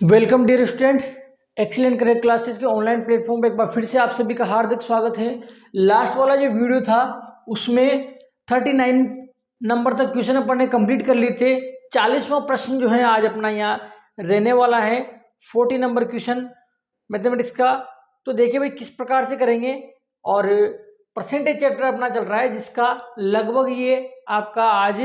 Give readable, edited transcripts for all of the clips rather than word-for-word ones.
Welcome dear student, excellent correct classes के online platform पर एक बार फिर से आप सभी का हार्दिक स्वागत है। लास्ट वाला जो वीडियो था उसमें 39 नंबर तक क्वेश्चन अपन ने कंप्लीट कर लिए थे। 40वां प्रश्न जो है आज अपना यहाँ रहने वाला है 40 नंबर क्वेश्चन मैथमेटिक्स का। तो देखिए भाई किस प्रकार से करेंगे। और परसेंटेज चैप्टर अपना चल रहा है जिसका लगभग ये आपका आज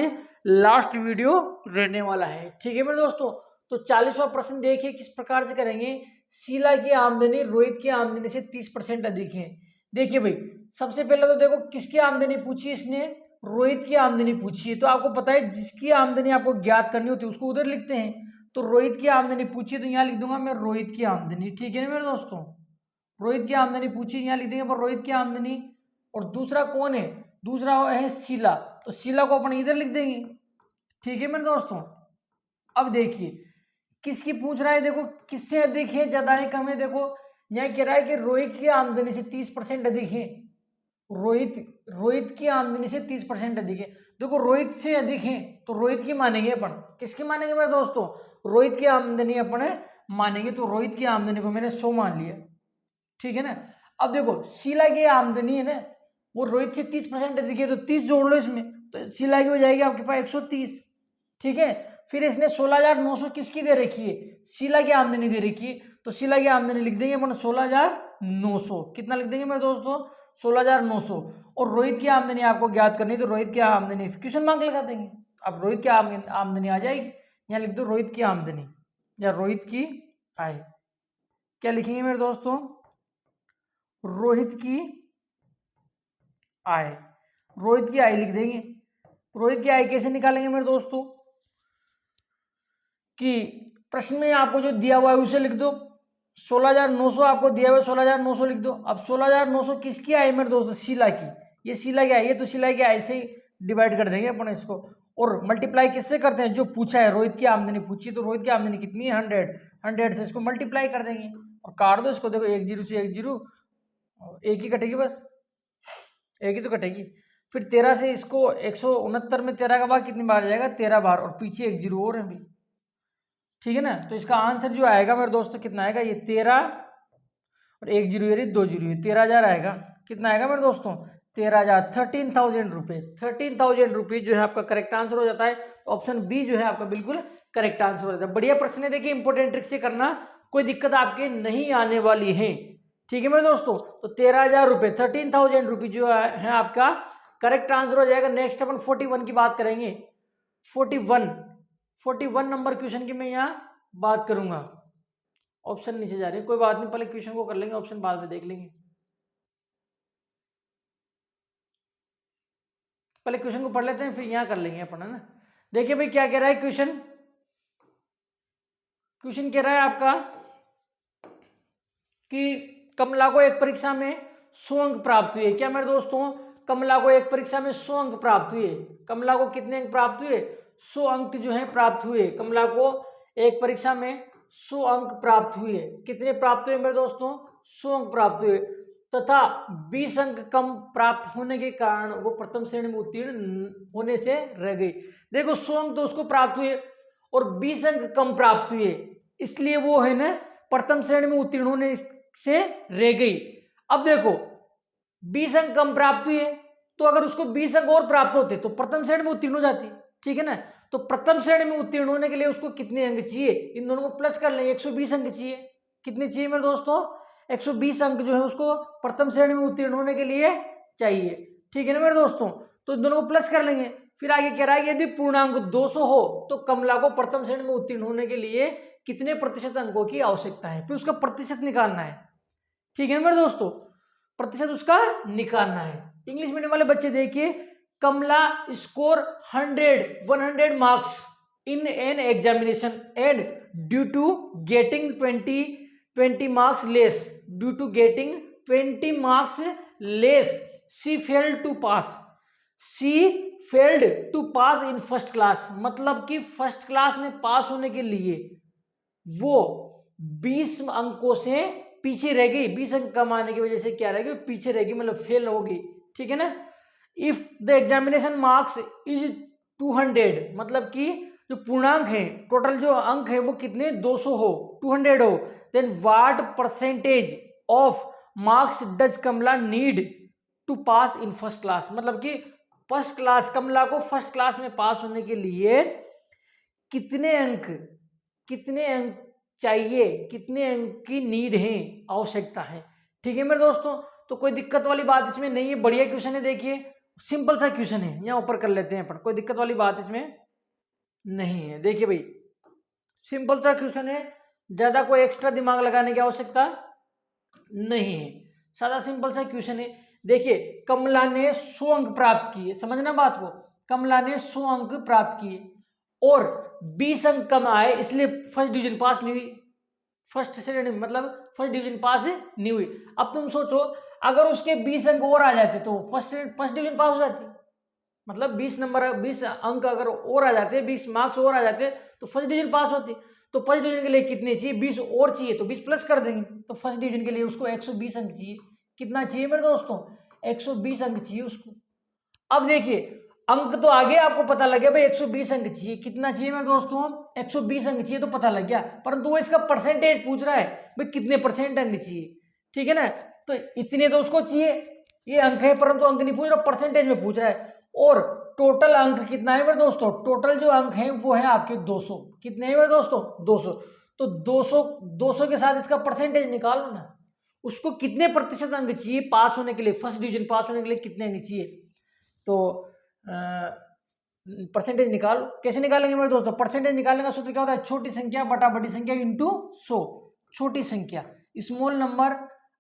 लास्ट वीडियो रहने वाला है। ठीक है मेरे दोस्तों, तो 40वां प्रश्न देखिए किस प्रकार से करेंगे। शीला की आमदनी रोहित की आमदनी से 30% अधिक है। देखिए भाई सबसे पहले तो देखो किसकी आमदनी पूछी इसने, रोहित की आमदनी पूछी है। तो आपको पता है जिसकी आमदनी आपको ज्ञात करनी होती है उसको उधर लिखते हैं। तो रोहित की आमदनी पूछी तो यहाँ लिख दूंगा मैं रोहित की आमदनी। ठीक है ना मेरे दोस्तों, रोहित की आमदनी पूछी यहाँ लिख देंगे पर रोहित की आमदनी। और दूसरा कौन है, दूसरा है शीला, तो शीला को अपन इधर लिख देंगे। ठीक है मेरे दोस्तों, अब देखिए किसकी पूछ रहा है, देखो किससे अधिक है, ज्यादा है कम है। देखो यहाँ कह रहा है कि रोहित की आमदनी से 30% अधिक है। रोहित की आमदनी से 30% अधिक है। देखो रोहित से अधिक है तो रोहित की मानेंगे अपन, किसकी मानेंगे मेरे दोस्तों, रोहित की आमदनी अपन मानेंगे। तो रोहित की आमदनी को मैंने 100 मान लिया। ठीक है ना। अब देखो शीला की आमदनी है ना वो रोहित से 30% अधिक है, तो 30 जोड़ लो इसमें, तो शीला की हो जाएगी आपके पास 130। ठीक है, फिर इसने 16,900 किसकी दे रखी है, शीला की आमदनी दे रखी है। तो शीला की आमदनी लिख देंगे अपन 16,900। कितना लिख देंगे मेरे दोस्तों, 16,900। और रोहित की आमदनी आपको ज्ञात करनी है तो रोहित की आमदनी क्वेश्चन मार्क लगा देंगे। अब रोहित की आमदनी आ जाएगी, यहाँ लिख दो रोहित की आमदनी या रोहित की आय। क्या लिखेंगे मेरे दोस्तों, रोहित की आय। रोहित की आय लिख देंगे। रोहित की आय कैसे निकालेंगे मेरे दोस्तों, कि प्रश्न में आपको जो दिया हुआ है उसे लिख दो। 16,900 आपको दिया हुआ है, 16,900 लिख दो। अब 16,900 किसकी आय मेरे दोस्तों, शीला की। ये शीला की आय, ये तो शीला की आय से ही डिवाइड कर देंगे अपन इसको। और मल्टीप्लाई किससे करते हैं, जो पूछा है रोहित की आमदनी पूछी, तो रोहित की आमदनी कितनी है 100 से इसको मल्टीप्लाई कर देंगे और काट दो इसको। देखो 1 0 से 1 0, एक ही कटेगी बस, एक ही तो कटेगी। फिर 13 से इसको 169 में 13 का भाग कितनी बार जाएगा, 13 बार, और पीछे 1 0 और है भी। ठीक है ना, तो इसका आंसर जो आएगा मेरे दोस्तों कितना आएगा, ये 13 और 1 0 ये 2 0, 13,000 आएगा। कितना आएगा मेरे दोस्तों, 13,000, 13,000 रुपये। 13,000 रुपये जो है आपका करेक्ट आंसर हो जाता है। तो ऑप्शन बी जो है आपका बिल्कुल करेक्ट आंसर हो जाता है। बढ़िया प्रश्न है, देखिए इंपॉर्टेंट ट्रिक से करना, कोई दिक्कत आपके नहीं आने वाली है। ठीक है मेरे दोस्तों, तो 13,000 रुपये, 13,000 रुपये जो है आपका करेक्ट आंसर हो जाएगा। नेक्स्ट अपन 41 की बात करेंगे। 41 नंबर क्वेश्चन की मैं यहाँ बात करूंगा। ऑप्शन नीचे जा रहे हैं, कोई बात नहीं, पहले क्वेश्चन को कर लेंगे, ऑप्शन बाद में देख लेंगे। पहले क्वेश्चन को पढ़ लेते हैं फिर यहाँ कर लेंगे अपन, है ना। देखिए भाई क्या कह रहा है क्वेश्चन, क्वेश्चन कह रहा है आपका कि कमला को एक परीक्षा में 100 अंक प्राप्त हुए। क्या मेरे दोस्तों, कमला को एक परीक्षा में 100 अंक प्राप्त हुए। कमला को कितने अंक प्राप्त हुए, 100 अंक जो है प्राप्त हुए। कमला को एक परीक्षा में 100 अंक प्राप्त हुए। कितने प्राप्त हुए मेरे दोस्तों, 100 अंक प्राप्त हुए, तथा 20 अंक कम प्राप्त होने के कारण वो प्रथम श्रेणी में उत्तीर्ण होने से रह गई। देखो 100 अंक तो उसको प्राप्त हुए और 20 अंक कम प्राप्त हुए, इसलिए वो है ना प्रथम श्रेणी में उत्तीर्ण होने से रह गई। अब देखो 20 अंक कम प्राप्त हुए, तो अगर उसको 20 अंक और प्राप्त होते तो प्रथम श्रेणी में उत्तीर्ण हो जाती। ठीक है ना, तो प्रथम श्रेणी में उत्तीर्ण होने के लिए उसको कितने अंक चाहिए, इन दोनों को प्लस कर लेंगे, 120 अंक चाहिए। कितने चाहिए मेरे दोस्तों, 120 अंक जो है उसको प्रथम श्रेणी में उत्तीर्ण होने के लिए चाहिए। ठीक है ना मेरे दोस्तों, तो इन दोनों को प्लस कर लेंगे। फिर आगे कह रहा है यदि पूर्णांक 200 हो तो कमला को प्रथम श्रेणी में उत्तीर्ण होने के लिए कितने प्रतिशत अंकों की आवश्यकता है, फिर उसका प्रतिशत निकालना है। ठीक है मेरे दोस्तों, प्रतिशत उसका निकालना है। इंग्लिश मीडियम वाले बच्चे देखिए, Kamla score 100 marks in an examination and due to getting 20 marks less, due to getting 20 marks less she failed to pass, she failed to pass in first class. मतलब कि फर्स्ट क्लास में पास होने के लिए वो 20 अंकों से पीछे रह गई। 20 अंक कम आने की वजह से क्या रहेगी, पीछे रहेगी, मतलब फेल होगी। ठीक है ना। If the examination marks is 200, मतलब कि जो पूर्णांक है, टोटल जो अंक है वो कितने 200 हो, 200 हो, then what percentage of marks does Kamala need to pass in first class. मतलब कि फर्स्ट क्लास, कमला को फर्स्ट क्लास में पास होने के लिए कितने अंक चाहिए, कितने अंक की नीड है, आवश्यकता है। ठीक है मेरे दोस्तों, तो कोई दिक्कत वाली बात इसमें नहीं है, बढ़िया क्वेश्चन है। देखिए सिंपल सा क्वेश्चन है, यहाँ ऊपर कर लेते हैं अपन, कोई दिक्कत वाली बात इसमें नहीं है। देखिए भाई सिंपल सा क्वेश्चन है, ज्यादा कोई एक्स्ट्रा दिमाग लगाने की आवश्यकता नहीं है, सादा सिंपल सा क्वेश्चन है। देखिए कमला ने 100 अंक प्राप्त किए, समझना बात को, कमला ने 100 अंक प्राप्त किए और 20 अंक कम आए, इसलिए फर्स्ट डिवीजन पास नहीं हुई, फर्स्ट से मतलब फर्स्ट डिवीजन पास नहीं हुई। अब तुम सोचो अगर उसके 20 अंक और आ जाते तो फर्स्ट डिवीजन पास हो जाती, मतलब 20 अंक अगर और आ जाते, 20 मार्क्स और आ जाते तो फर्स्ट डिवीजन पास होती। तो फर्स्ट डिवीजन के लिए कितने चाहिए, 20 और चाहिए, तो 20 प्लस कर देंगे, तो फर्स्ट डिवीजन के लिए उसको 120 अंक चाहिए। कितना चाहिए मेरे दोस्तों, 120 अंक चाहिए उसको। अब देखिए अंक तो आगे आपको पता लग गया भाई 120 अंक चाहिए, कितना चाहिए मेरे दोस्तों, 120 अंक चाहिए, तो पता लग गया, परंतु वो इसका परसेंटेज पूछ रहा है भाई कितने परसेंट अंक चाहिए। ठीक है ना, तो इतने तो उसको चाहिए, ये अंक है, परंतु अंक नहीं पूछ रहा, परसेंटेज में पूछ रहा है। और टोटल अंक कितना है मेरे दोस्तों, टोटल जो अंक है वो है आपके 200। कितने हैं मेरे दोस्तों, 200। तो 200 के साथ इसका परसेंटेज निकालो ना, उसको कितने प्रतिशत अंक चाहिए पास होने के लिए, फर्स्ट डिवीजन पास होने के लिए कितने अंक चाहिए। तो परसेंटेज निकाल, कैसे निकालेंगे मेरे दोस्तों, परसेंटेज निकालने का सूत्र क्या होता है, छोटी संख्या बटा बड़ी संख्या इंटू 100। छोटी संख्या small number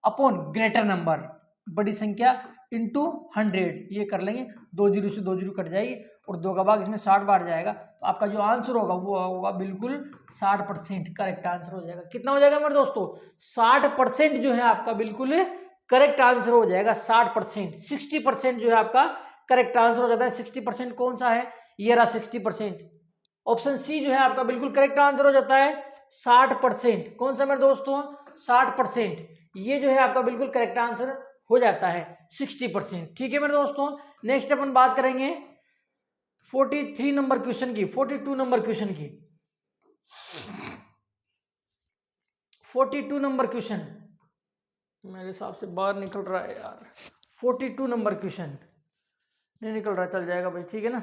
upon greater number, बड़ी संख्या इंटू 100, ये कर लेंगे, 2 जीरो से 2 जीरो कट जाएगी और 2 का भाग इसमें 60 बार जाएगा, तो आपका जो आंसर होगा वो होगा बिल्कुल 60% करेक्ट आंसर हो जाएगा। कितना हो जाएगा मेरे दोस्तों, 60% जो है आपका बिल्कुल करेक्ट आंसर हो जाएगा। 60%, 60% जो है आपका करेक्ट आंसर हो जाता है। 60% कौन सा है, ये रहा 60%, ऑप्शन सी जो है आपका बिल्कुल करेक्ट आंसर हो जाता है। 60% कौन सा मेरे दोस्तों, 60%, ये जो है आपका बिल्कुल करेक्ट आंसर हो जाता है 60%। ठीक है मेरे दोस्तों, नेक्स्ट अपन बात करेंगे 43 नंबर क्वेश्चन की, 42 नंबर क्वेश्चन की। 42 नंबर क्वेश्चन मेरे हिसाब से बाहर निकल रहा है यार, 42 नंबर क्वेश्चन नहीं निकल रहा, चल जाएगा भाई, ठीक है ना।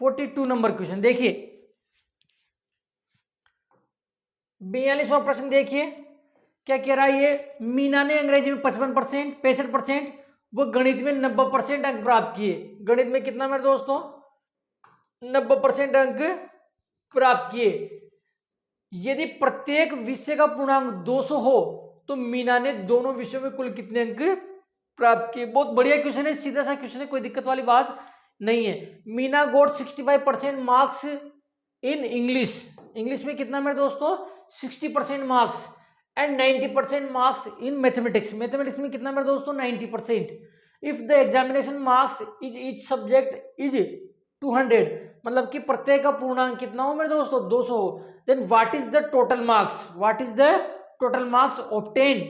42 नंबर क्वेश्चन देखिए, 42वां प्रश्न देखिए क्या कह रहा है। ये मीना ने अंग्रेजी में 55%, 65% वो गणित में 90% अंक प्राप्त किए। गणित में कितना मेरे दोस्तों, 90% अंक प्राप्त किए। यदि प्रत्येक विषय का पूर्णांक 200 हो तो मीना ने दोनों विषयों में कुल कितने अंक प्राप्त किए। बहुत बढ़िया क्वेश्चन है, सीधा सा क्वेश्चन है, कोई दिक्कत वाली बात नहीं है। मीना गोट 65% मार्क्स इन इंग्लिश, इंग्लिश में कितना मेरे दोस्तों 60% marks, and 90% marks in mathematics, mathematics में कितना मेरे दोस्तों 90%। If the examination marks is each subject is 200, मतलब कि प्रत्येक का पूर्णांक कितना हो मेरे दोस्तों 200 हो, then what is the total marks, what is the total marks obtain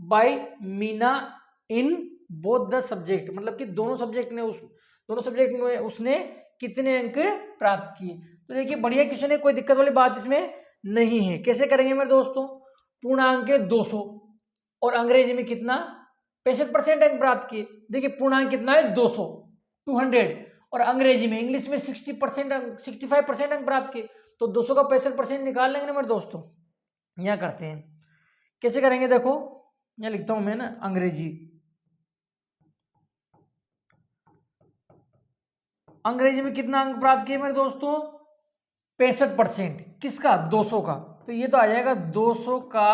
by Meena in both the subject, मतलब कि दोनों सब्जेक्ट में उसने कितने अंक प्राप्त किए। तो देखिए बढ़िया क्वेश्चन है, कोई दिक्कत वाली बात इसमें नहीं है। कैसे करेंगे मेरे दोस्तों, पूर्णांक 200 और अंग्रेजी में कितना 65% अंक प्राप्त किए। देखिए पूर्णांक कितना है 200, 200, और अंग्रेजी में इंग्लिश में 60% अंक, 65% अंक प्राप्त किए, तो 200 का 65% निकाल लेंगे ना मेरे दोस्तों। यहाँ करते हैं, कैसे करेंगे देखो, यहाँ लिखता हूं मैं ना अंग्रेजी में कितना अंक प्राप्त किए मेरे दोस्तों 65%, किसका 200 का, तो ये तो आ जाएगा 200 का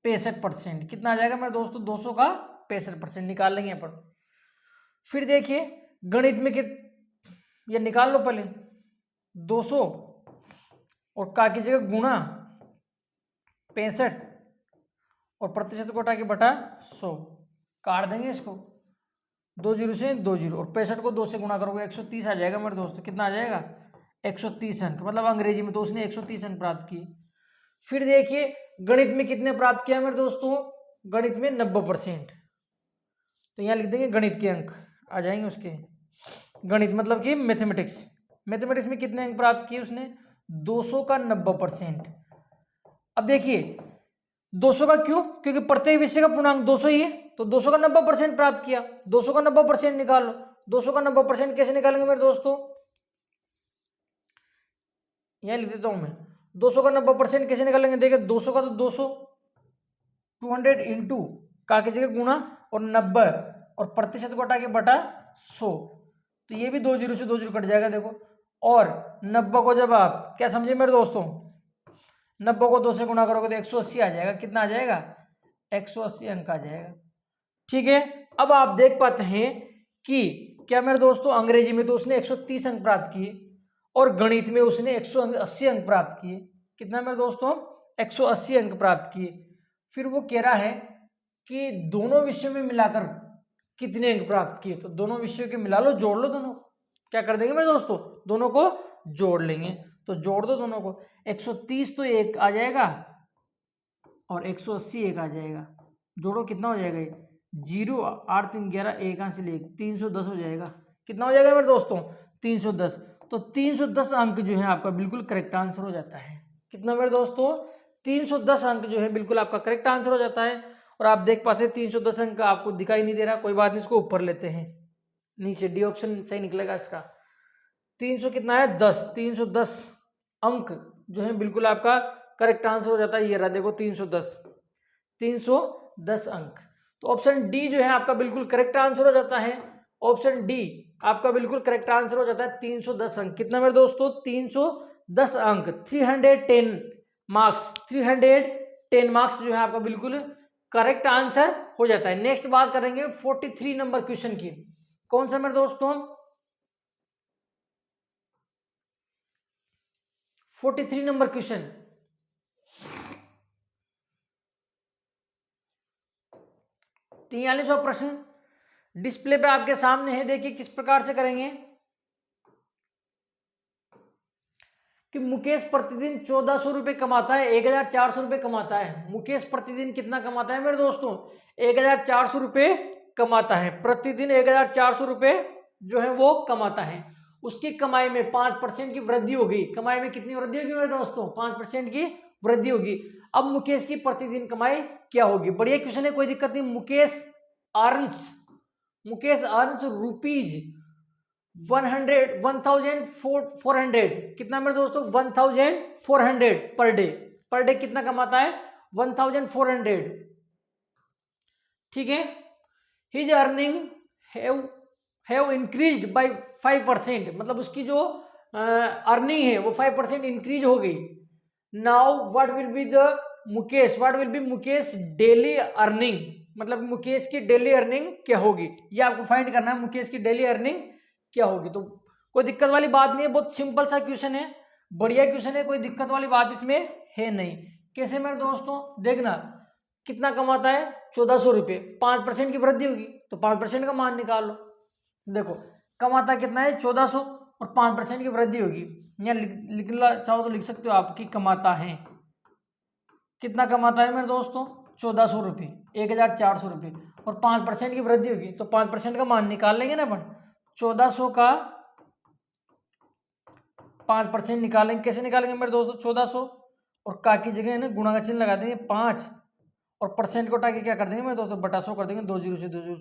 65%, कितना आ जाएगा मेरे दोस्तों 200 का 65% निकाल लेंगे अपन। फिर देखिए गणित में ये निकाल लो पहले, 200 और का की जगह गुणा 65 और प्रतिशत को हटा के बटा 100, काट देंगे इसको, 2 जीरो से 2 जीरो, और 65 को 2 से गुणा करोगे 130 आ जाएगा मेरे दोस्तों। कितना आ जाएगा 130 अंक, मतलब अंग्रेजी में तो उसने 130 अंक प्राप्त किए। फिर देखिए गणित में कितने प्राप्त किया मेरे दोस्तों, गणित में 90%, तो यहाँ लिख देंगे गणित के अंक आ जाएंगे उसके, गणित मतलब कि मैथमेटिक्स मैथमेटिक्स में कितने अंक प्राप्त किए उसने? 200 का 90%। अब देखिए 200 का क्यों? क्योंकि प्रत्येक विषय का पूर्णांक 200 ही है, तो 200 का 90% प्राप्त किया। 200 का 90% निकालो। 200 का 90% कैसे निकालेंगे मेरे दोस्तों? यहां लिख देता हूं मैं। 200 का 90% कैसे निकालेंगे? देखिए 200 का तो 200, 200 इंटू का की जगह गुणा और 90 और प्रतिशत को हटा के बटा 100, तो ये भी 2 जीरो से 2 जीरो कट जाएगा देखो। और 90 को जब आप क्या समझे मेरे दोस्तों, 90 को 2 से गुणा करोगे तो 180 आ जाएगा। कितना आ जाएगा? 180 अंक आ जाएगा। ठीक है, अब आप देख पाते हैं कि क्या मेरे दोस्तों अंग्रेजी में तो उसने 130 अंक प्राप्त किए और गणित में उसने 180 अंक प्राप्त किए। कितना मेरे दोस्तों? 180 अंक प्राप्त किए। फिर वो कह रहा है कि दोनों विषयों में मिलाकर कितने अंक प्राप्त किए, तो दोनों विषयों के मिला लो, जोड़ लो दोनों। क्या कर देंगे मेरे दोस्तों? दोनों को जोड़ लेंगे, तो जोड़ दो दोनों को। 130 तो एक आ जाएगा और 180 एक आ जाएगा। जोड़ो, कितना हो जाएगा? 0 8 3 11 एक यहाँ से ले 310 हो जाएगा। कितना हो जाएगा मेरे दोस्तों? 310। तो 310 अंक जो है आपका बिल्कुल करेक्ट आंसर हो जाता है। कितना मेरे दोस्तों? 310 अंक जो है बिल्कुल आपका करेक्ट आंसर हो जाता है। और आप देख पाते हैं 310 अंक आपको दिखाई नहीं दे रहा, कोई बात नहीं, इसको ऊपर लेते हैं, नीचे डी ऑप्शन सही निकलेगा इसका। 300 कितना है? 10। 310 अंक जो है बिल्कुल आपका करेक्ट आंसर हो जाता है। ये रहा देखो 310, 310 अंक। तो ऑप्शन डी जो है आपका बिल्कुल करेक्ट आंसर हो जाता है। ऑप्शन डी आपका बिल्कुल करेक्ट आंसर हो जाता है, 310 अंक। कितना मेरे दोस्तों? 310 अंक, 310 मार्क्स। 310 मार्क्स जो है आपका बिल्कुल करेक्ट आंसर हो जाता है। नेक्स्ट बात करेंगे 43 नंबर क्वेश्चन की। कौन सा मेरे दोस्तों? 43 नंबर क्वेश्चन। 43वां प्रश्न डिस्प्ले पे आपके सामने है। देखिए किस प्रकार से करेंगे कि मुकेश प्रतिदिन 1400 रुपए कमाता है, 1400 रुपए कमाता है। मुकेश प्रतिदिन कितना कमाता है मेरे दोस्तों? 1400 रुपए कमाता है। प्रतिदिन 1400 रुपए जो है वो कमाता है। उसकी कमाई में 5% की वृद्धि होगी। कमाई में कितनी वृद्धि होगी मेरे दोस्तों? 5% की वृद्धि होगी। अब मुकेश की प्रतिदिन कमाई क्या होगी? बढ़िया क्वेश्चन है, कोई दिक्कत नहीं। Mukesh earns rupees 1400। कितना मेरे दोस्तों? 1400 पर डे। पर डे कितना कमाता है? 1400। ठीक है, his earning have increased by 5%, मतलब उसकी जो अर्निंग है वो 5% इंक्रीज हो गई। Now what will B Mukesh daily earning, मतलब मुकेश की डेली अर्निंग क्या होगी, ये आपको फाइंड करना है। मुकेश की डेली अर्निंग क्या होगी? तो कोई दिक्कत वाली बात नहीं है, बहुत सिंपल सा क्वेश्चन है, बढ़िया क्वेश्चन है, कोई दिक्कत वाली बात इसमें है नहीं। कैसे मेरे दोस्तों? देखना कितना कमाता है? 1400 रुपये। 5% की वृद्धि होगी तो 5% का मान निकाल लो। देखो कमाता कितना है? 1400 और 5% की वृद्धि होगी। यहाँ लिखना चाहो तो लिख सकते हो आप कि कमाता है, कितना कमाता है मेरे दोस्तों? 1400 रुपये, 1400 रुपये, और 5% की वृद्धि होगी तो 5% का मान निकाल लेंगे ना अपन। 1400 का 5% निकालेंगे। कैसे निकालेंगे मेरे दोस्तों? 1400 और का की जगह है ना गुणा का चिन्ह लगा देंगे 5 और परसेंट को उठा के क्या कर देंगे मेरे दोस्तों? बटा 100 कर देंगे। 2 जीरो से 2 जीरो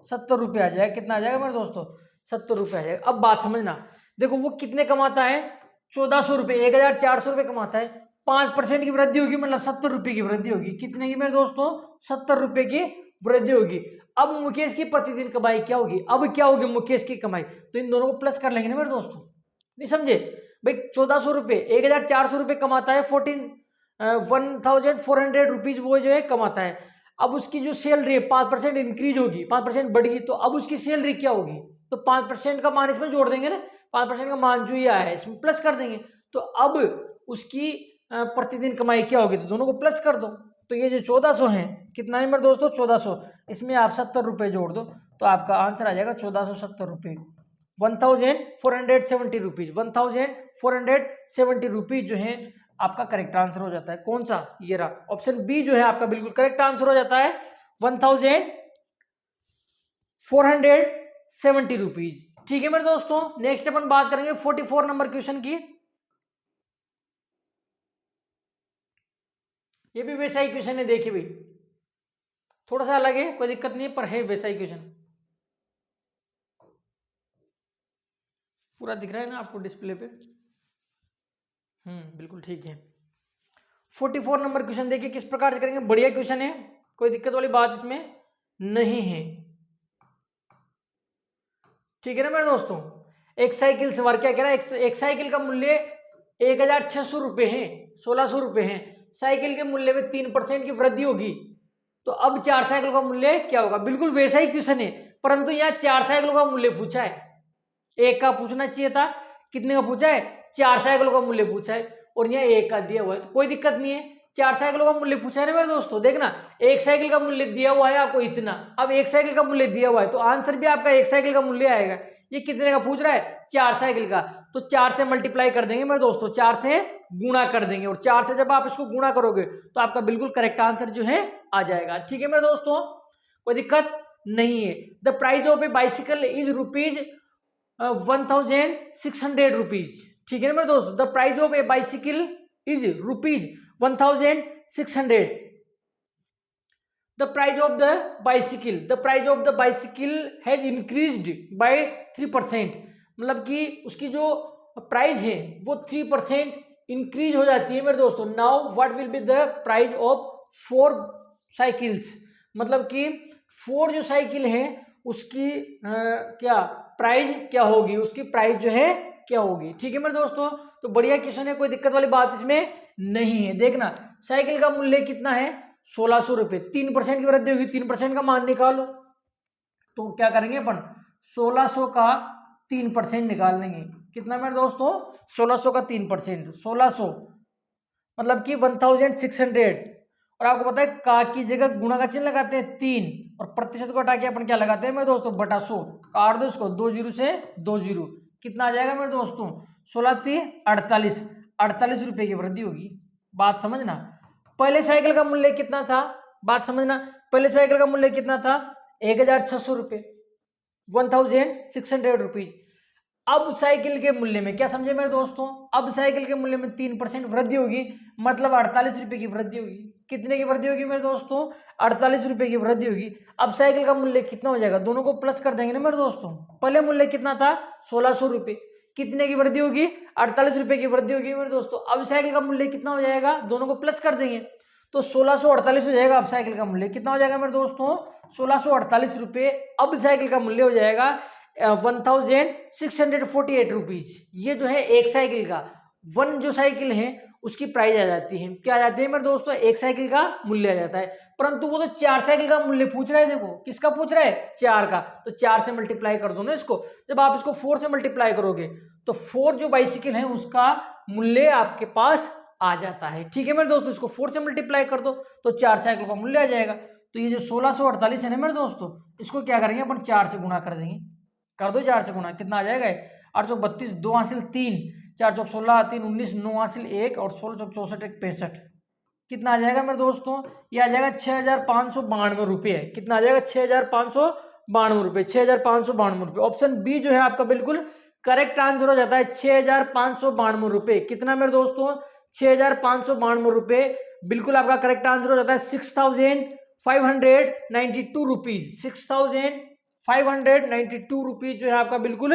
70 रुपये आ जाएगा। कितना आ जाएगा मेरे दोस्तों? 70 रुपये आ जाएगा। अब बात समझना, देखो वो कितने कमाता है? 1400 रुपये, 1400 रुपये कमाता है। 5% की वृद्धि होगी मतलब 70 रुपये की वृद्धि होगी। कितने की मेरे दोस्तों? 70 रुपये की वृद्धि होगी। अब मुकेश की प्रतिदिन कमाई क्या होगी? अब क्या होगी मुकेश की कमाई? तो इन दोनों को प्लस कर लेंगे ना मेरे दोस्तों, नहीं समझे भाई? 1400 रुपये, 1400 रुपये कमाता है, 1400 रुपीज वो जो है कमाता है। अब उसकी जो सैलरी है 5% इंक्रीज होगी, 5% बढ़ी, तो अब उसकी सैलरी क्या होगी? तो 5% का मान इसमें जोड़ देंगे ना, 5% का मान जो ये आया है इसमें प्लस कर देंगे। तो अब उसकी प्रतिदिन कमाई क्या होगी? तो दोनों को प्लस कर दो। तो ये जो 1400 है, कितना है मेरे दोस्तों? 1400, इसमें आप 70 रुपये जोड़ दो तो आपका आंसर आ जाएगा 1470 रुपये। 1470 रुपीज, 1470 रुपीज जो है आपका करेक्ट आंसर हो जाता है। कौन सा? ये रहा ऑप्शन बी जो है आपका बिल्कुल करेक्ट आंसर हो जाता है, 1470 रुपीज। ठीक है मेरे दोस्तों, नेक्स्ट अपन बात करेंगे 44 नंबर क्वेश्चन की। ये भी वैसा ही क्वेश्चन है, देखिए भाई, थोड़ा सा अलग है, कोई दिक्कत नहीं है, पर है वैसा ही क्वेश्चन। पूरा दिख रहा है ना आपको डिस्प्ले पे? बिल्कुल ठीक है। 44 नंबर क्वेश्चन देखिए किस प्रकार से करेंगे, बढ़िया क्वेश्चन है, कोई दिक्कत वाली बात इसमें नहीं है। ठीक है ना मेरे दोस्तों, एक साइकिल सवार क्या कह रहा है, एक साइकिल का मूल्य 1600 रुपये है, 1600 रुपये है। साइकिल के मूल्य में 3% की वृद्धि होगी, तो अब 4 साइकिल का मूल्य क्या होगा। बिल्कुल वैसा ही क्वेश्चन है, परंतु यहाँ 4 साइकिलों का मूल्य पूछा है, एक का पूछना चाहिए था, कितने का पूछा है, 4 साइकिलों का मूल्य पूछा है, और यहाँ एक का दिया हुआ है, तो कोई दिक्कत नहीं है। 4 साइकिलों का मूल्य पूछा है ना मेरे दोस्तों, देखना एक साइकिल का मूल्य दिया हुआ है आपको इतना, अब एक साइकिल का मूल्य दिया हुआ है, तो आंसर भी आपका एक साइकिल का मूल्य आएगा। ये कितने का पूछ रहा है, 4 साइकिल का, तो 4 से मल्टीप्लाई कर देंगे मेरे दोस्तों, 4 से गुणा कर देंगे, और 4 से जब आप इसको गुणा करोगे तो आपका बिल्कुल करेक्ट आंसर जो है आ जाएगा। ठीक है मेरे दोस्तों, कोई दिक्कत नहीं है। The price of A bicycle is rupees 1600 rupees. ठीक है ना मेरे दोस्तों, the price of A bicycle is rupees 1600। The price of the bicycle has increased by 3%, मतलब कि उसकी जो प्राइस है वो 3% इंक्रीज हो जाती है मेरे दोस्तों। Now what will be the price of 4 cycles, मतलब कि 4 जो साइकिल है उसकी क्या प्राइस क्या होगी, उसकी प्राइस जो है क्या होगी। ठीक है मेरे दोस्तों, तो बढ़िया क्वेश्चन है, कोई दिक्कत वाली बात इसमें नहीं है। देखना साइकिल का मूल्य कितना है, 1600 रुपये, 3% की वृद्धि होगी, 3% का मान निकालो, तो क्या करेंगे अपन 1600 का 3% निकाल लेंगे, कितना मेरे दोस्तों 1600 का 3%, 1600 मतलब कि 1600, और आपको पता है का की जगह गुणा का चिन्ह लगाते हैं 3, और प्रतिशत को हटा के अपन क्या लगाते हैं मेरे दोस्तों, बटा 100, काट दो इसको, 2 जीरो से 2 जीरो, कितना आ जाएगा मेरे दोस्तों 16 48 रुपये की वृद्धि होगी। बात समझना, पहले साइकिल का मूल्य कितना था, बात समझना, पहले साइकिल का मूल्य कितना था 1600 रुपये, 1600 रुपीज। अब साइकिल के मूल्य में क्या समझे मेरे दोस्तों, अब साइकिल के मूल्य में 3% वृद्धि होगी, मतलब 48 रुपये की वृद्धि होगी। कितने की वृद्धि होगी मेरे दोस्तों, 48 रुपये की वृद्धि होगी। अब साइकिल का मूल्य कितना हो जाएगा, दोनों को प्लस कर देंगे ना मेरे दोस्तों, पहले मूल्य कितना था 1600 रुपये, कितने की वृद्धि होगी 48 रुपये की वृद्धि होगी मेरे दोस्तों। अब साइकिल का मूल्य कितना हो जाएगा, दोनों को प्लस कर देंगे, तो 1648 हो जाएगा। अब साइकिल का मूल्य कितना हो जाएगा मेरे दोस्तों 1648 रुपये। अब साइकिल का मूल्य हो जाएगा 1648 रुपीज। ये जो है एक साइकिल का, वन जो साइकिल है उसकी प्राइस आ जाती है, क्या आ जाती है मेरे दोस्तों, एक साइकिल का मूल्य आ जाता है। परंतु वो तो 4 साइकिल का मूल्य पूछ रहा है, देखो किसका पूछ रहा है 4 का, तो 4 से मल्टीप्लाई कर दो ना इसको। जब आप इसको 4 से मल्टीप्लाई करोगे तो 4 जो बाइसिकल है उसका मूल्य आपके पास आ जाता है। ठीक है मेरे दोस्तों, इसको 4 से मल्टीप्लाई कर दो तो 4 साइकिल का मूल्य आ जाएगा। तो ये जो 1648 है ना मेरे दोस्तों, इसको क्या करेंगे अपन 4 से गुणा कर देंगे, कर दो 4 से गुणा, कितना आ जाएगा 8 चौक 32, 2 हासिल 3, 4 चौक 16, 3 19, 9 हासिल 1, और 16 चौक 64, 1 65, कितना आ जाएगा मेरे दोस्तों, ये आ जाएगा 6592 रुपये। कितना आ जाएगा 6592 रुपये, 6592 रुपये। ऑप्शन बी जो है आपका बिल्कुल करेक्ट आंसर हो जाता है, 6592 रुपये। कितना मेरे दोस्तों 6592 रुपये बिल्कुल आपका करेक्ट आंसर हो जाता है। 6592 रुपीज, 6592 रुपीज जो है आपका बिल्कुल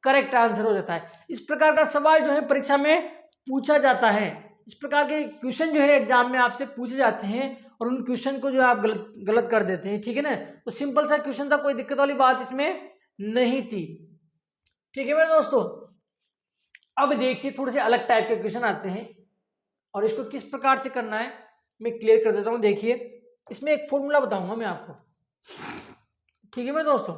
करेक्ट आंसर हो जाता है। इस प्रकार का सवाल जो है परीक्षा में पूछा जाता है, इस प्रकार के क्वेश्चन जो है एग्जाम में आपसे पूछे जाते हैं, और उन क्वेश्चन को जो आप गलत कर देते हैं। ठीक है ना, तो सिंपल सा क्वेश्चन था, कोई दिक्कत वाली बात इसमें नहीं थी। ठीक है मेरे दोस्तों, अब देखिए थोड़े से अलग टाइप के क्वेश्चन आते हैं, और इसको किस प्रकार से करना है मैं क्लियर कर देता हूं। देखिए इसमें एक फॉर्मूला बताऊंगा मैं आपको, ठीक है मेरे दोस्तों,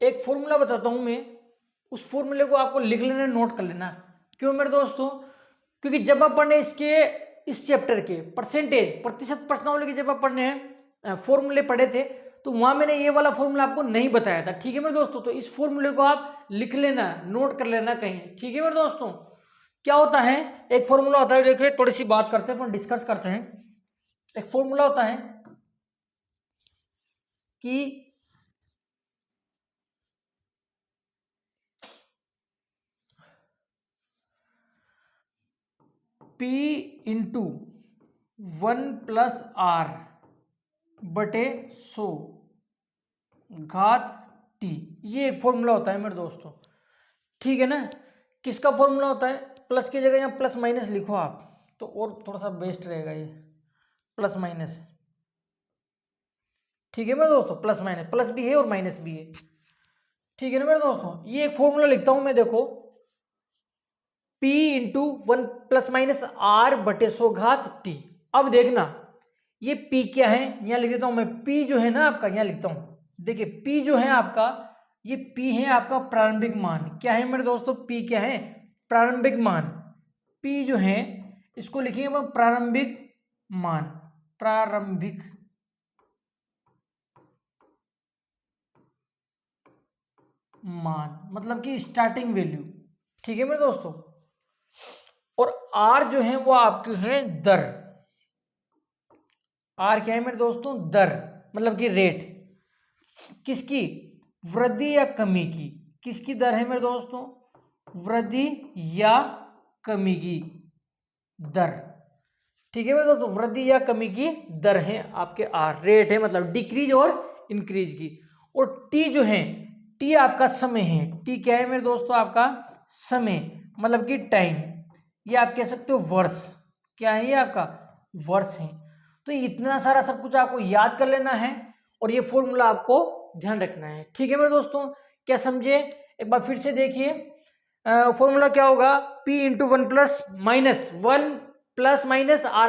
एक फॉर्मूला बताता हूं मैं, उस फॉर्मूले को आपको लिख लेना, नोट कर लेना। क्यों मेरे दोस्तों, क्योंकि जब अपन ने इस चैप्टर के परसेंटेज प्रतिशत प्रश्नावली के जब अपन ने फॉर्मूले पढ़े थे, तो वहां मैंने ये वाला फॉर्मूला आपको नहीं बताया था। ठीक है मेरे दोस्तों, तो इस फॉर्मूले को आप लिख लेना, नोट कर लेना कहीं। ठीक है मेरे दोस्तों, क्या होता है, एक फॉर्मूला होता है, देखिए थोड़ी सी बात करते हैं अपन, डिस्कस करते हैं। एक फॉर्मूला होता है कि P इंटू 1+R बटे 100 घात T, ये एक फॉर्मूला होता है मेरे दोस्तों, ठीक है ना। किसका फॉर्मूला होता है? प्लस की जगह यहाँ प्लस माइनस लिखो आप, तो और थोड़ा सा बेस्ट रहेगा ये, प्लस माइनस, ठीक है मेरे दोस्तों, प्लस माइनस, प्लस भी है और माइनस भी है, ठीक है ना मेरे दोस्तों। ये एक फॉर्मूला लिखता हूं मैं, देखो P इंटू 1+-R बटे 100 घात T। अब देखना ये P क्या है, यहां लिख देता हूं मैं, P जो है ना आपका, यहां लिखता हूं, देखिए P जो है आपका, ये P है आपका प्रारंभिक मान। क्या है मेरे दोस्तों? P क्या है? प्रारंभिक मान। P जो है इसको लिखेंगे हम प्रारंभिक मान, प्रारंभिक मान मतलब कि स्टार्टिंग वैल्यू, ठीक है मेरे दोस्तों। और R जो है वो आपके हैं दर। R क्या है मेरे दोस्तों? दर, मतलब कि रेट, किसकी? वृद्धि या कमी की। किसकी दर है मेरे दोस्तों? वृद्धि या कमी की दर, ठीक है मेरे दोस्तों। वृद्धि या कमी की दर है आपके R, रेट है मतलब डिक्रीज और इंक्रीज की। और T जो है, T आपका समय है। T क्या है मेरे दोस्तों? आपका समय, मतलब कि टाइम, ये आप कह सकते हो वर्ष। क्या है ये? आपका वर्ष है। तो इतना सारा सब कुछ आपको याद कर लेना है और ये फॉर्मूला आपको ध्यान रखना है, ठीक है मेरे दोस्तों। क्या समझे? एक बार फिर से देखिए, फॉर्मूला क्या होगा? P इंटू 1+-R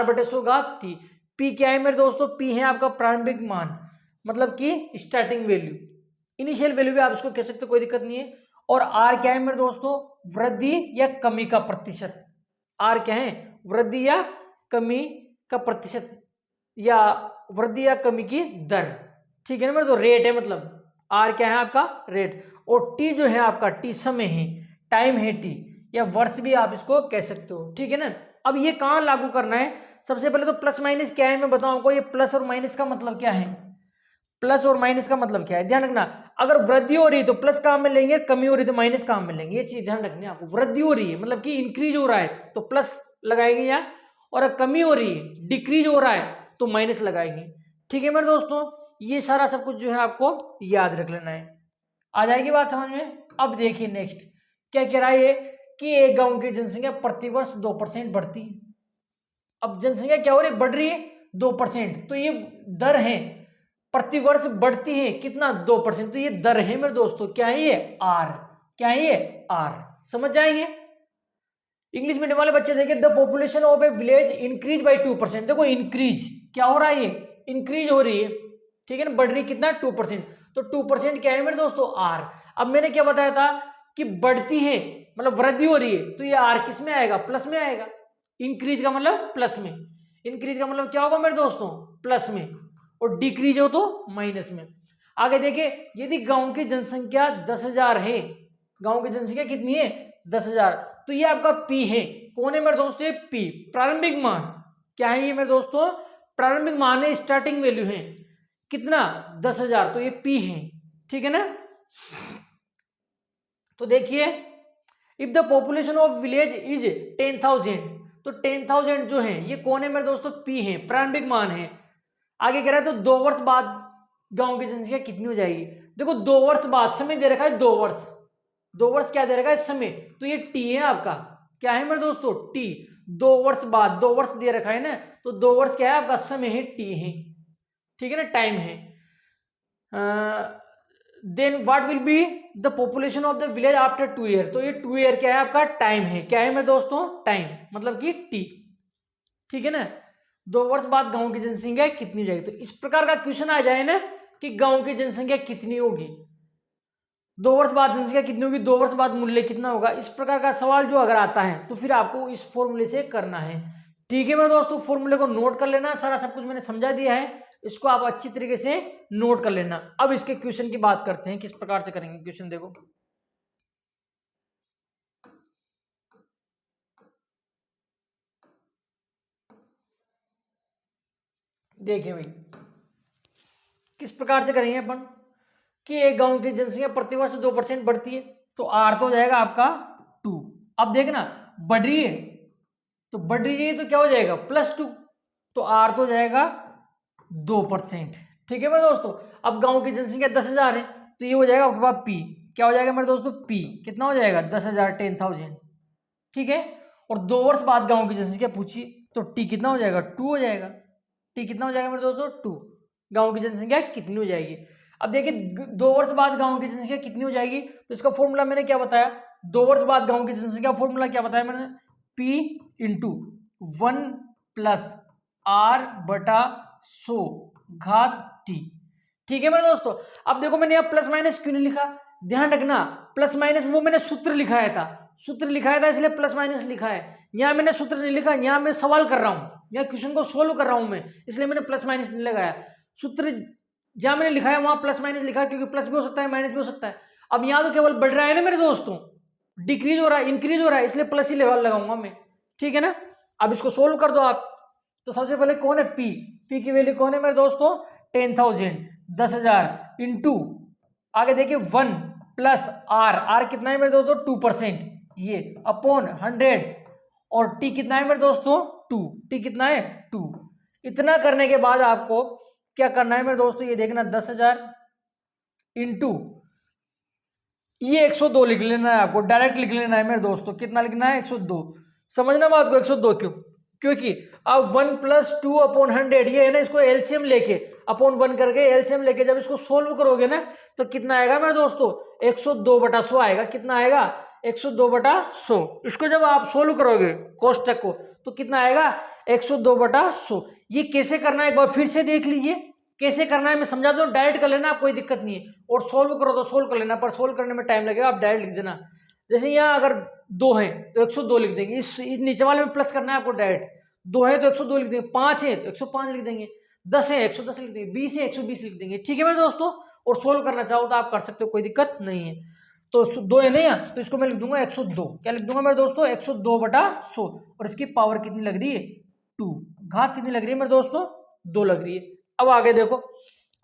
बटे 100 घात T। P क्या है मेरे दोस्तों? P है आपका प्रारंभिक मान, मतलब कि स्टार्टिंग वैल्यू, इनिशियल वैल्यू भी आप इसको कह सकते हो, कोई दिक्कत नहीं है। और R क्या है मेरे दोस्तों? वृद्धि या कमी का प्रतिशत। R क्या है? वृद्धि या कमी का प्रतिशत, या वृद्धि या कमी की दर, ठीक है ना मेरे? तो रेट है, मतलब R क्या है आपका? रेट। और T जो है आपका, T समय है, टाइम है T, या वर्ष भी आप इसको कह सकते हो, ठीक है ना। अब ये कहाँ लागू करना है? सबसे पहले तो प्लस माइनस क्या है मैं बताऊं आपको। ये प्लस और माइनस का मतलब क्या है? प्लस और माइनस का मतलब क्या है? ध्यान रखना, अगर वृद्धि हो रही है तो प्लस काम में लेंगे, कमी हो रही है तो माइनस काम में लेंगे, ये चीज ध्यान रखनी है आपको। वृद्धि हो रही है मतलब कि इंक्रीज हो रहा है तो प्लस लगाएंगे यहाँ, और अगर कमी हो रही है, डिक्रीज हो रहा है तो माइनस लगाएंगे, ठीक है मेरे दोस्तों। ये सारा सब कुछ जो है आपको याद रख लेना है। आ जाएगी बात समझ में? अब देखिए नेक्स्ट क्या कह रहा है ये, कि एक गांव की जनसंख्या प्रतिवर्ष 2% बढ़ती है। अब जनसंख्या क्या हो रही है? बढ़ रही है 2%, तो ये दर है, प्रतिवर्ष बढ़ती है कितना? 2%, तो ये दर है मेरे दोस्तों। क्या है ये? आर। क्या है ये? आर। समझ जाएंगे? इंग्लिश मीडियम वाले बच्चे देखिए, the population of A village increase by 2%। देखो इंक्रीज क्या हो रहा है? ये इंक्रीज हो रही है, ठीक है ना। बढ़ रही कितना? 2%। तो 2% क्या है मेरे दोस्तों? आर। अब मैंने क्या बताया था कि बढ़ती है मतलब वृद्धि हो रही है, तो ये आर किस में आएगा? प्लस में आएगा। इंक्रीज का मतलब प्लस में, इंक्रीज का मतलब क्या होगा मेरे दोस्तों? प्लस में। और डिक्रीज हो तो माइनस में। आगे देखिए, यदि गांव की जनसंख्या 10,000 है, गांव की जनसंख्या कितनी है? 10,000, तो ये आपका पी है। कौन है मेरे दोस्तों? पी, प्रारंभिक मान। क्या है ये मेरे दोस्तों? प्रारंभिक मान है, स्टार्टिंग वैल्यू है कितना? 10,000, तो ये पी है, ठीक है ना। तो देखिए, if the population of village is 10,000, तो 10,000 जो है ये कौन है मेरे दोस्तों? पी है, प्रारंभिक मान है। आगे कह रहा है तो 2 वर्ष बाद गांव की जनसंख्या कितनी हो जाएगी? देखो 2 वर्ष बाद, समय दे रखा है 2 वर्ष, 2 वर्ष क्या दे रखा है? समय, तो ये टी है आपका। क्या है मेरे दोस्तों? टी। 2 वर्ष बाद, 2 वर्ष दे रखा है ना, तो 2 वर्ष क्या है आपका? समय है, टी है, ठीक है ना, टाइम है। Then what will be the population of the village after 2 year, तो ये 2 ईयर क्या है आपका? टाइम है। क्या है मेरे दोस्तों? टाइम, मतलब कि टी, ठीक है ना। 2 वर्ष बाद गांव की जनसंख्या कितनी हो जाएगी? तो इस प्रकार का क्वेश्चन आ जाए ना कि गांव की जनसंख्या कितनी होगी, 2 वर्ष बाद जनसंख्या कितनी होगी, 2 वर्ष बाद मूल्य कितना होगा, इस प्रकार का सवाल जो अगर आता है तो फिर आपको इस फॉर्मूले से करना है, ठीक है मेरे दोस्तों। फॉर्मूले को नोट कर लेना, सारा सब कुछ मैंने समझा दिया है, इसको आप अच्छी तरीके से नोट कर लेना। अब इसके क्वेश्चन की बात करते हैं, किस प्रकार से करेंगे क्वेश्चन। देखो देखिए भाई, किस प्रकार से करेंगे अपन कि एक गांव की जनसंख्या प्रतिवर्ष 2% बढ़ती है, तो आर तो हो जाएगा आपका 2। अब देखना बढ़ रही है, तो बढ़ रही है तो क्या हो जाएगा +2, तो आर तो हो जाएगा 2%। ठीक है मेरे दोस्तों। अब गांव की जनसंख्या 10,000 है, तो ये हो जाएगा आपके पास पी, क्या हो जाएगा मेरे दोस्तों पी, कितना हो जाएगा 10,000 10,000। ठीक है। और 2 वर्ष बाद गांव की जनसंख्या पूछिए, तो टी कितना हो जाएगा 2 हो जाएगा। टी कितना हो जाएगा मेरे दोस्तों 2। गांव की जनसंख्या कितनी हो जाएगी। अब देखिए 2 वर्ष बाद गांव की जनसंख्या कितनी हो जाएगी, तो इसका फॉर्मूला मैंने क्या बताया, 2 वर्ष बाद गांव की जनसंख्या फॉर्मूला क्या बताया मैंने, पी इंटू 1 + R/100 घात टी। ठीक है मेरे दोस्तों। अब देखो मैंने यहाँ प्लस माइनस क्यों नहीं लिखा, ध्यान रखना प्लस माइनस वो मैंने सूत्र लिखाया था, सूत्र लिखाया था इसलिए प्लस माइनस लिखा है। यहाँ मैंने सूत्र नहीं लिखा, यहाँ मैं सवाल कर रहा हूँ, यहाँ क्वेश्चन को सोल्व कर रहा हूँ मैं, इसलिए मैंने प्लस माइनस नहीं लगाया। सूत्र जहाँ मैंने लिखा है वहां प्लस माइनस लिखा है, क्योंकि प्लस भी हो सकता है माइनस भी हो सकता है। अब यहाँ तो केवल बढ़ रहा है ना मेरे दोस्तों, डिक्रीज हो रहा है इंक्रीज हो रहा है, इसलिए प्लस ही लगाऊंगा मैं। ठीक है ना। अब इसको सोल्व कर दो आप, तो सबसे पहले कौन है पी, पी की वैल्यू कौन है मेरे दोस्तों 10,000 10,000 इंटू आगे देखिए 1 + R कितना है मेरे दोस्तों 2%, ये अपॉन 100, और टी कितना है मेरे दोस्तों 2, टी कितना है 2। इतना करने के बाद आपको क्या करना है मेरे दोस्तों, ये देखना 10,000 इंटू ये 102 लिख लेना है, आपको डायरेक्ट लिख लेना है मेरे दोस्तों, कितना लिखना है 102। समझना बात को 102 क्यों, क्योंकि अब 1 + 2/100 ये है ना, इसको एलसीएम लेके अपॉन 1 करके एलसीएम लेके जब इसको सोल्व करोगे ना, तो कितना आएगा मेरे दोस्तों 102/100 आएगा। कितना आएगा 102/100। इसको जब आप सोल्व करोगे कोष्टक को, तो कितना आएगा 102/100। ये कैसे करना है एक बार फिर से देख लीजिए, कैसे करना है मैं समझा दो, डायरेक्ट कर लेना, कोई दिक्कत नहीं है, और सोल्व करो तो सोल्व कर लेना, पर सोल्व करने में टाइम लगेगा, आप डायरेक्ट लिख देना। जैसे यहाँ अगर 2 है तो 102 लिख देंगे, इस नीचे वाले में प्लस करना है आपको डायरेक्ट, 2 है तो 102 लिख देंगे, 5 है तो 105 लिख देंगे, 10 है 110 लिख देंगे, 20 है 120 लिख देंगे। ठीक है मेरे दोस्तों। और सोल्व करना चाहो तो आप कर सकते हो, कोई दिक्कत नहीं है। तो 2 है नहीं, तो इसको मैं लिख दूंगा 102, क्या लिख दूंगा मेरे दोस्तों 102/100, और इसकी पावर कितनी लग रही है 2, घात कितनी लग रही है मेरे दोस्तों 2 लग रही है। अब आगे देखो,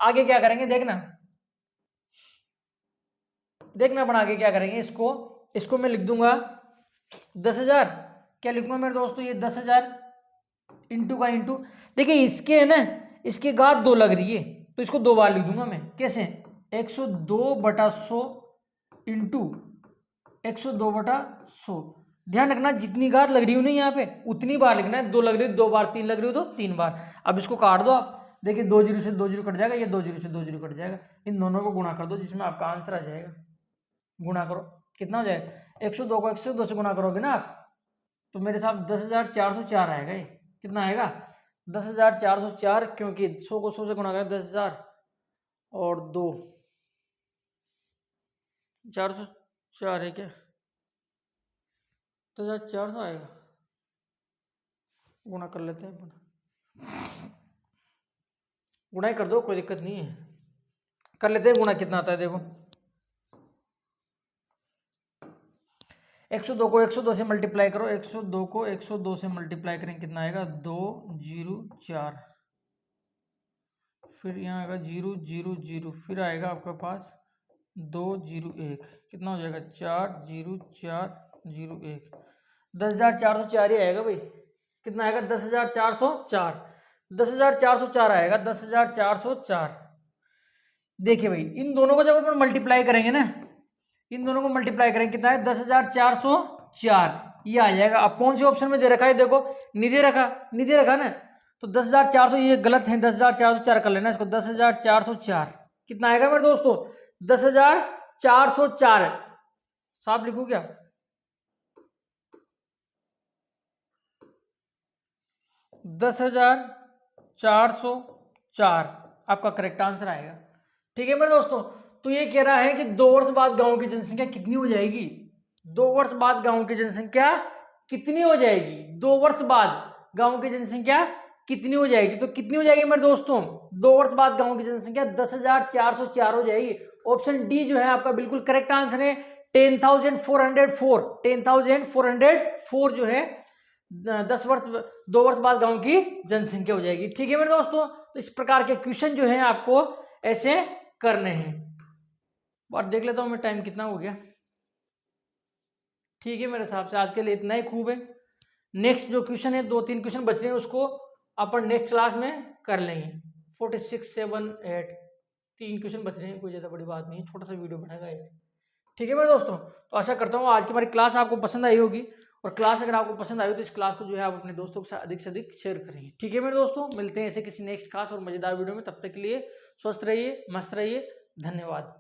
आगे क्या करेंगे देखना, देखना अपन आगे क्या करेंगे, इसको मैं लिख दूंगा 10,000, क्या लिखूंगा मेरे दोस्तों ये 10,000 इंटू का इंटू, देखिए इसके है ना, इसके घात 2 लग रही है, तो इसको 2 बार लिख दूंगा मैं, कैसे 102/100 इंटू 102/100। ध्यान रखना जितनी घात लग रही हो ना यहाँ पे उतनी बार लिखना है, 2 लग रही हो 2 बार, 3 लग रही हो तो 3 बार। अब इसको काट दो आप, देखिए 2 0 से 2 0 कट जाएगा, ये 2 0 से 2 0 कट जाएगा, इन दोनों को गुणा कर दो जिसमें आपका आंसर आ जाएगा। गुणा करो, कितना हो जाएगा 102 को 102 से गुणा करोगे ना आप, तो मेरे साथ 10,404 आएगा। ये कितना आएगा 10,404, क्योंकि 100 को 100 से गुणा करें 10,000 और 2 404 है क्या, 10,400 आएगा, गुणा कर लेते हैं अपन, गुणा ही कर दो कोई दिक्कत नहीं है, कर लेते हैं गुणा, कितना आता है देखो 102 को 102 से मल्टीप्लाई करो, 102 को 102 से मल्टीप्लाई करें कितना आएगा 204, फिर यहाँ आएगा 000, फिर आएगा आपके पास 201, कितना हो जाएगा 40401, 10,404 ही आएगा भाई, कितना आएगा 10,404, 10,404 आएगा 10,404। देखिए भाई इन दोनों को जब अपन मल्टीप्लाई करेंगे ना, इन दोनों को मल्टीप्लाई करेंगे कितना है 10,404, ये आ जाएगा। अब कौन से ऑप्शन में दे रखा है देखो, नहीं दे रखा ना, तो 10,400 ये गलत है, 10,404 कर लेना इसको, 10,404 कितना आएगा मेरे दोस्तों 10,404, साफ लिखू क्या 10,404 आपका करेक्ट आंसर आएगा। ठीक है मेरे दोस्तों। तो ये कह रहा है कि 2 वर्ष बाद गांव की जनसंख्या कितनी हो जाएगी, 2 वर्ष बाद गांव की जनसंख्या कितनी हो जाएगी, 2 वर्ष बाद गांव की जनसंख्या कितनी हो जाएगी, तो कितनी हो जाएगी मेरे दोस्तों 2 वर्ष बाद गांव की जनसंख्या 10,404 हो जाएगी। ऑप्शन डी जो है आपका बिल्कुल करेक्ट आंसर है, 10,404, 10,404 जो है 2 वर्ष बाद गांव की जनसंख्या हो जाएगी। ठीक है मेरे दोस्तों। तो इस प्रकार के क्वेश्चन जो है आपको ऐसे करने हैं। और देख लेता हूँ मैं टाइम कितना हो गया। ठीक है, मेरे हिसाब से आज के लिए इतना ही खूब है। नेक्स्ट जो क्वेश्चन है, 2-3 क्वेश्चन बच रहे हैं, उसको अपन नेक्स्ट क्लास में कर लेंगे। 46, 7, 8 3 क्वेश्चन बच रहे हैं, कोई ज़्यादा बड़ी बात नहीं, छोटा सा वीडियो बनेगा एक। ठीक है मेरे दोस्तों, तो आशा करता हूँ आज की हमारी क्लास आपको पसंद आई होगी। और क्लास अगर आपको पसंद आई हो तो इस क्लास को जो है आप अपने दोस्तों के साथ अधिक से अधिक शेयर करेंगे। ठीक है मेरे दोस्तों, मिलते हैं ऐसे किसी नेक्स्ट क्लास और मजेदार वीडियो में। तब तक के लिए स्वस्थ रहिए, मस्त रहिए, धन्यवाद।